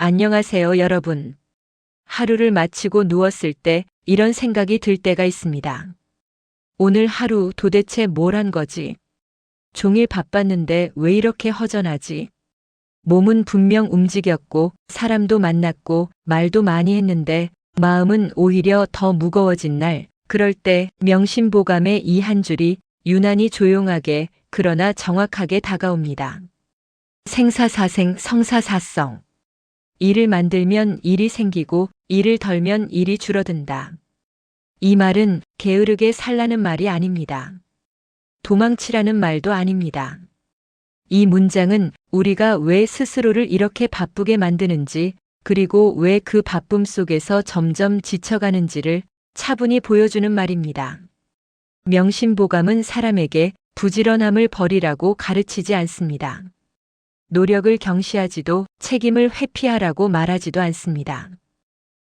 안녕하세요, 여러분. 하루를 마치고 누웠을 때 이런 생각이 들 때가 있습니다. 오늘 하루 도대체 뭘 한 거지? 종일 바빴는데 왜 이렇게 허전하지? 몸은 분명 움직였고 사람도 만났고 말도 많이 했는데 마음은 오히려 더 무거워진 날, 그럴 때 명심보감의 이 한 줄이 유난히 조용하게 그러나 정확하게 다가옵니다. 생사사생 성사사성. 일을 만들면 일이 생기고 일을 덜면 일이 줄어든다. 이 말은 게으르게 살라는 말이 아닙니다. 도망치라는 말도 아닙니다. 이 문장은 우리가 왜 스스로를 이렇게 바쁘게 만드는지, 그리고 왜 그 바쁨 속에서 점점 지쳐가는지를 차분히 보여주는 말입니다. 명심보감은 사람에게 부지런함을 버리라고 가르치지 않습니다. 노력을 경시하지도 책임을 회피하라고 말하지도 않습니다.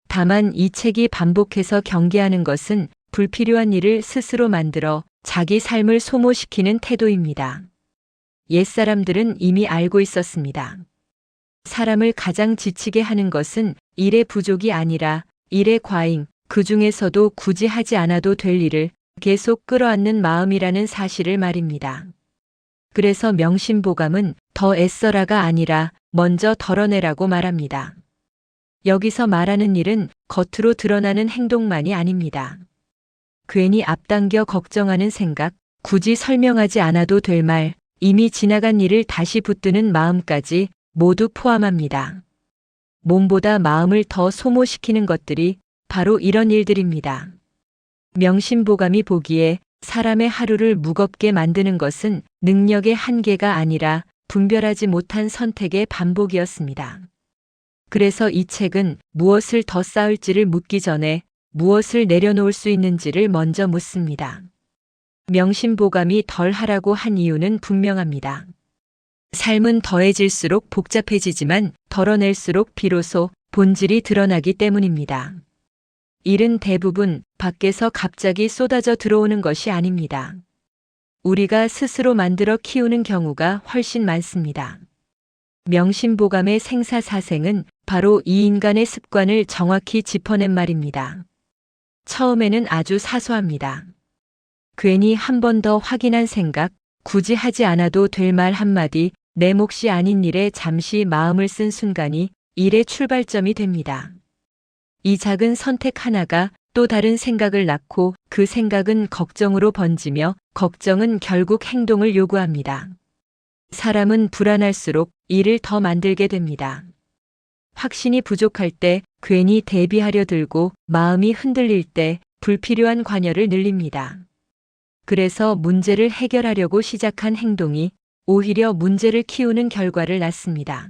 다만 이 책이 반복해서 경계하는 것은 불필요한 일을 스스로 만들어 자기 삶을 소모시키는 태도입니다. 옛사람들은 이미 알고 있었습니다. 사람을 가장 지치게 하는 것은 일의 부족이 아니라 일의 과잉, 그 중에서도 굳이 하지 않아도 될 일을 계속 끌어안는 마음이라는 사실을 말입니다. 그래서 명심보감은 더 애써라가 아니라 먼저 덜어내라고 말합니다. 여기서 말하는 일은 겉으로 드러나는 행동만이 아닙니다. 괜히 앞당겨 걱정하는 생각, 굳이 설명하지 않아도 될 말, 이미 지나간 일을 다시 붙드는 마음까지 모두 포함합니다. 몸보다 마음을 더 소모시키는 것들이 바로 이런 일들입니다. 명심보감이 보기에 사람의 하루를 무겁게 만드는 것은 능력의 한계가 아니라 분별하지 못한 선택의 반복이었습니다. 그래서 이 책은 무엇을 더 쌓을지를 묻기 전에 무엇을 내려놓을 수 있는지를 먼저 묻습니다. 명심보감이 덜 하라고 한 이유는 분명합니다. 삶은 더해질수록 복잡해지지만 덜어낼수록 비로소 본질이 드러나기 때문입니다. 일은 대부분 밖에서 갑자기 쏟아져 들어오는 것이 아닙니다. 우리가 스스로 만들어 키우는 경우가 훨씬 많습니다. 명심보감의 생사사생은 바로 이 인간의 습관을 정확히 짚어낸 말입니다. 처음에는 아주 사소합니다. 괜히 한 번 더 확인한 생각, 굳이 하지 않아도 될 말 한마디, 내 몫이 아닌 일에 잠시 마음을 쓴 순간이 일의 출발점이 됩니다. 이 작은 선택 하나가 또 다른 생각을 낳고 그 생각은 걱정으로 번지며 걱정은 결국 행동을 요구합니다. 사람은 불안할수록 일을 더 만들게 됩니다. 확신이 부족할 때 괜히 대비하려 들고 마음이 흔들릴 때 불필요한 관여를 늘립니다. 그래서 문제를 해결하려고 시작한 행동이 오히려 문제를 키우는 결과를 낳습니다.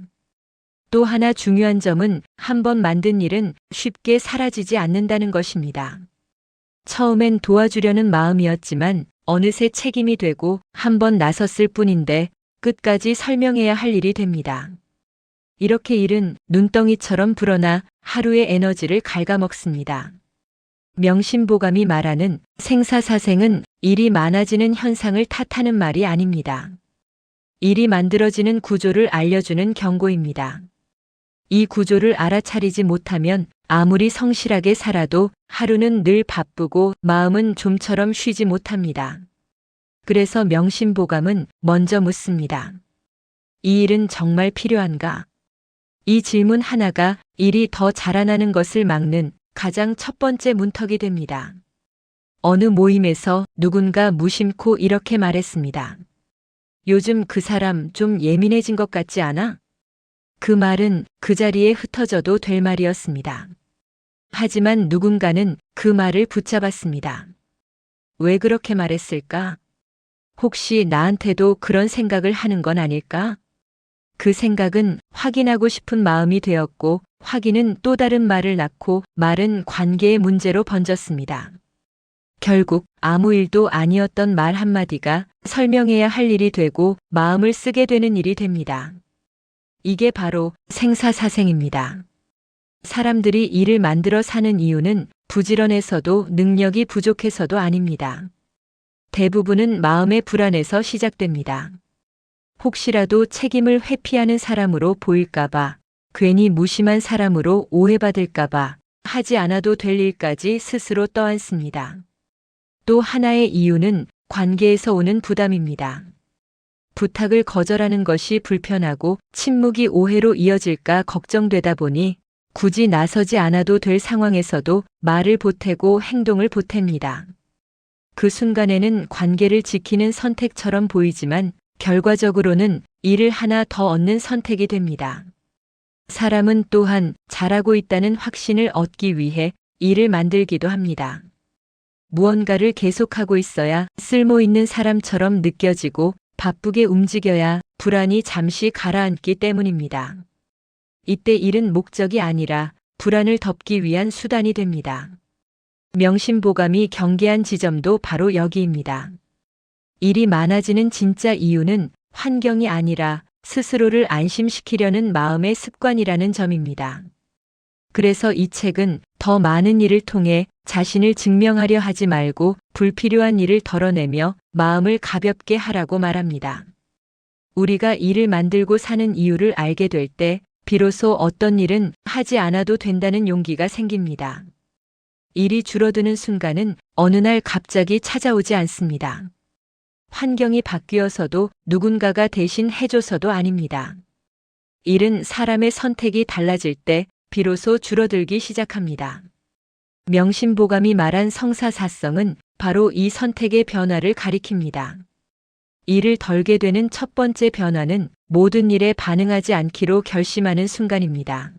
또 하나 중요한 점은 한 번 만든 일은 쉽게 사라지지 않는다는 것입니다. 처음엔 도와주려는 마음이었지만 어느새 책임이 되고 한 번 나섰을 뿐인데 끝까지 설명해야 할 일이 됩니다. 이렇게 일은 눈덩이처럼 불어나 하루의 에너지를 갉아먹습니다. 명심보감이 말하는 생사사생은 일이 많아지는 현상을 탓하는 말이 아닙니다. 일이 만들어지는 구조를 알려주는 경고입니다. 이 구조를 알아차리지 못하면 아무리 성실하게 살아도 하루는 늘 바쁘고 마음은 좀처럼 쉬지 못합니다. 그래서 명심보감은 먼저 묻습니다. 이 일은 정말 필요한가? 이 질문 하나가 일이 더 자라나는 것을 막는 가장 첫 번째 문턱이 됩니다. 어느 모임에서 누군가 무심코 이렇게 말했습니다. 요즘 그 사람 좀 예민해진 것 같지 않아? 그 말은 그 자리에 흩어져도 될 말이었습니다. 하지만 누군가는 그 말을 붙잡았습니다. 왜 그렇게 말했을까? 혹시 나한테도 그런 생각을 하는 건 아닐까? 그 생각은 확인하고 싶은 마음이 되었고 확인은 또 다른 말을 낳고 말은 관계의 문제로 번졌습니다. 결국 아무 일도 아니었던 말 한마디가 설명해야 할 일이 되고 마음을 쓰게 되는 일이 됩니다. 이게 바로 생사사생입니다. 사람들이 일을 만들어 사는 이유는 부지런해서도 능력이 부족해서도 아닙니다. 대부분은 마음의 불안에서 시작됩니다. 혹시라도 책임을 회피하는 사람으로 보일까봐, 괜히 무심한 사람으로 오해받을까봐 하지 않아도 될 일까지 스스로 떠안습니다. 또 하나의 이유는 관계에서 오는 부담입니다. 부탁을 거절하는 것이 불편하고 침묵이 오해로 이어질까 걱정되다 보니 굳이 나서지 않아도 될 상황에서도 말을 보태고 행동을 보탭니다. 그 순간에는 관계를 지키는 선택처럼 보이지만 결과적으로는 이를 하나 더 얻는 선택이 됩니다. 사람은 또한 잘하고 있다는 확신을 얻기 위해 일을 만들기도 합니다. 무언가를 계속하고 있어야 쓸모 있는 사람처럼 느껴지고 바쁘게 움직여야 불안이 잠시 가라앉기 때문입니다. 이때 일은 목적이 아니라 불안을 덮기 위한 수단이 됩니다. 명심보감이 경계한 지점도 바로 여기입니다. 일이 많아지는 진짜 이유는 환경이 아니라 스스로를 안심시키려는 마음의 습관이라는 점입니다. 그래서 이 책은 더 많은 일을 통해 자신을 증명하려 하지 말고 불필요한 일을 덜어내며 마음을 가볍게 하라고 말합니다. 우리가 일을 만들고 사는 이유를 알게 될 때 비로소 어떤 일은 하지 않아도 된다는 용기가 생깁니다. 일이 줄어드는 순간은 어느 날 갑자기 찾아오지 않습니다. 환경이 바뀌어서도 누군가가 대신 해줘서도 아닙니다. 일은 사람의 선택이 달라질 때 비로소 줄어들기 시작합니다. 명심보감이 말한 성사사성은 바로 이 선택의 변화를 가리킵니다. 일을 덜게 되는 첫 번째 변화는 모든 일에 반응하지 않기로 결심하는 순간입니다.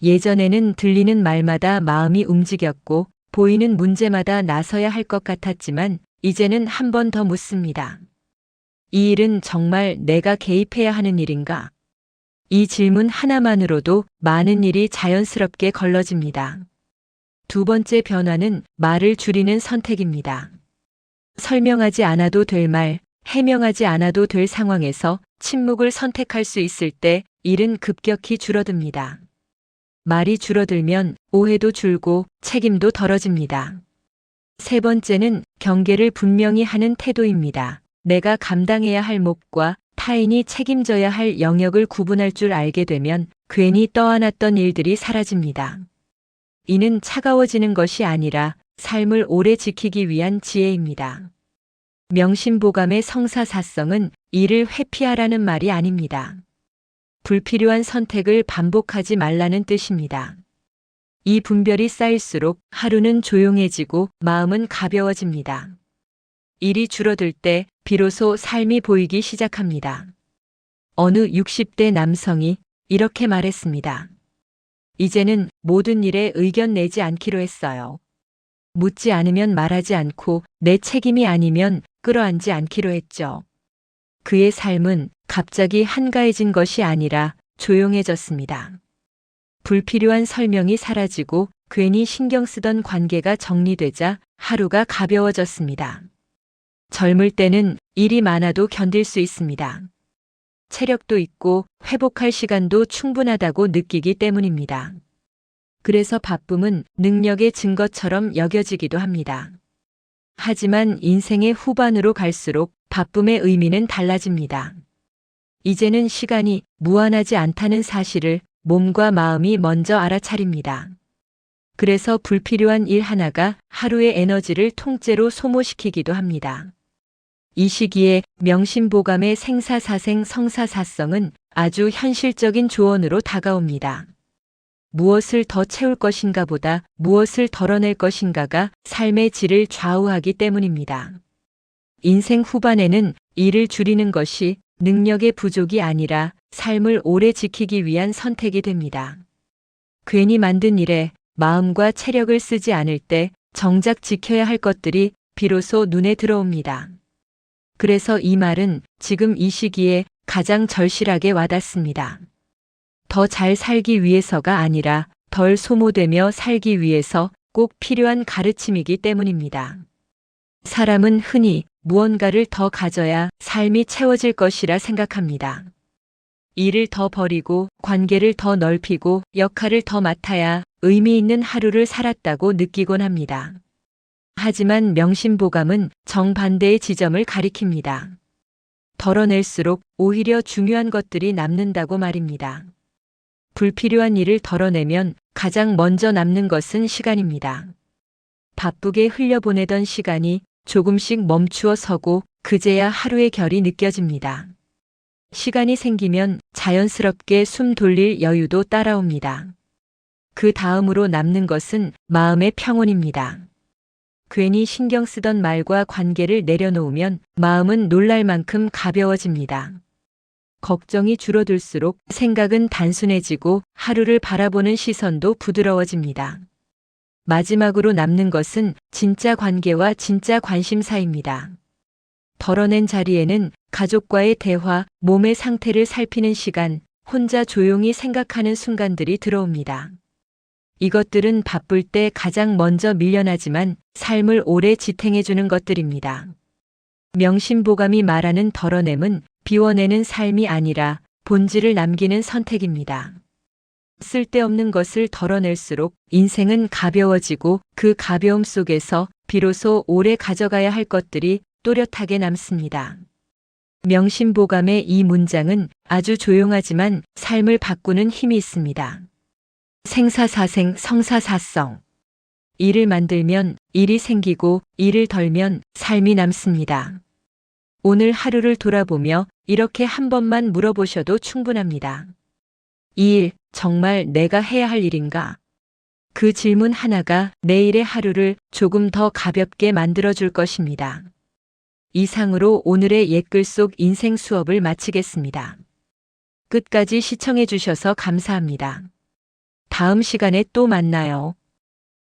예전에는 들리는 말마다 마음이 움직였고 보이는 문제마다 나서야 할 것 같았지만 이제는 한 번 더 묻습니다. 이 일은 정말 내가 개입해야 하는 일인가? 이 질문 하나만으로도 많은 일이 자연스럽게 걸러집니다. 두 번째 변화는 말을 줄이는 선택입니다. 설명하지 않아도 될 말, 해명하지 않아도 될 상황에서 침묵을 선택할 수 있을 때 일은 급격히 줄어듭니다. 말이 줄어들면 오해도 줄고 책임도 덜어집니다. 세 번째는 경계를 분명히 하는 태도입니다. 내가 감당해야 할 몫과 타인이 책임져야 할 영역을 구분할 줄 알게 되면 괜히 떠안았던 일들이 사라집니다. 이는 차가워지는 것이 아니라 삶을 오래 지키기 위한 지혜입니다. 명심보감의 성사사성은 이를 회피하라는 말이 아닙니다. 불필요한 선택을 반복하지 말라는 뜻입니다. 이 분별이 쌓일수록 하루는 조용해지고 마음은 가벼워집니다. 일이 줄어들 때 비로소 삶이 보이기 시작합니다. 어느 60대 남성이 이렇게 말했습니다. 이제는 모든 일에 의견 내지 않기로 했어요. 묻지 않으면 말하지 않고 내 책임이 아니면 끌어안지 않기로 했죠. 그의 삶은 갑자기 한가해진 것이 아니라 조용해졌습니다. 불필요한 설명이 사라지고 괜히 신경 쓰던 관계가 정리되자 하루가 가벼워졌습니다. 젊을 때는 일이 많아도 견딜 수 있습니다. 체력도 있고 회복할 시간도 충분하다고 느끼기 때문입니다. 그래서 바쁨은 능력의 증거처럼 여겨지기도 합니다. 하지만 인생의 후반으로 갈수록 바쁨의 의미는 달라집니다. 이제는 시간이 무한하지 않다는 사실을 몸과 마음이 먼저 알아차립니다. 그래서 불필요한 일 하나가 하루의 에너지를 통째로 소모시키기도 합니다. 이 시기에 명심보감의 생사사생 성사사성은 아주 현실적인 조언으로 다가옵니다. 무엇을 더 채울 것인가 보다 무엇을 덜어낼 것인가가 삶의 질을 좌우하기 때문입니다. 인생 후반에는 일을 줄이는 것이 능력의 부족이 아니라 삶을 오래 지키기 위한 선택이 됩니다. 괜히 만든 일에 마음과 체력을 쓰지 않을 때 정작 지켜야 할 것들이 비로소 눈에 들어옵니다. 그래서 이 말은 지금 이 시기에 가장 절실하게 와닿습니다. 더 잘 살기 위해서가 아니라 덜 소모되며 살기 위해서 꼭 필요한 가르침이기 때문입니다. 사람은 흔히 무언가를 더 가져야 삶이 채워질 것이라 생각합니다. 일을 더 버리고 관계를 더 넓히고 역할을 더 맡아야 의미 있는 하루를 살았다고 느끼곤 합니다. 하지만 명심보감은 정반대의 지점을 불필요한 일을 덜어내면 가장 먼저 남는 것은 시간입니다. 바쁘게 흘려보내던 시간이 조금씩 멈추어 서고 그제야 하루의 결이 느껴집니다. 시간이 생기면 자연스럽게 숨 돌릴 여유도 따라옵니다. 그 다음으로 남는 것은 마음의 평온입니다. 괜히 신경 쓰던 말과 관계를 내려놓으면 마음은 놀랄 만큼 가벼워집니다. 걱정이 줄어들수록 생각은 단순해지고 하루를 바라보는 시선도 부드러워집니다. 마지막으로 남는 것은 진짜 관계와 진짜 관심사입니다. 덜어낸 자리에는 가족과의 대화, 몸의 상태를 살피는 시간, 혼자 조용히 생각하는 순간들이 들어옵니다. 이것들은 바쁠 때 가장 먼저 밀려나지만 삶을 오래 지탱해주는 것들입니다. 명심보감이 말하는 덜어냄은 비워내는 삶이 아니라 본질을 남기는 선택입니다. 쓸데없는 것을 덜어낼수록 인생은 가벼워지고 그 가벼움 속에서 비로소 오래 가져가야 할 것들이 또렷하게 남습니다. 명심보감의 이 문장은 아주 조용하지만 삶을 바꾸는 힘이 있습니다. 생사사생 성사사성. 일을 만들면 일이 생기고 일을 덜면 삶이 남습니다. 오늘 하루를 돌아보며 이렇게 한 번만 물어보셔도 충분합니다. 이 일 정말 내가 해야 할 일인가? 그 질문 하나가 내일의 하루를 조금 더 가볍게 만들어줄 것입니다. 이상으로 오늘의 옛글 속 인생 수업을 마치겠습니다. 끝까지 시청해 주셔서 감사합니다. 다음 시간에 또 만나요.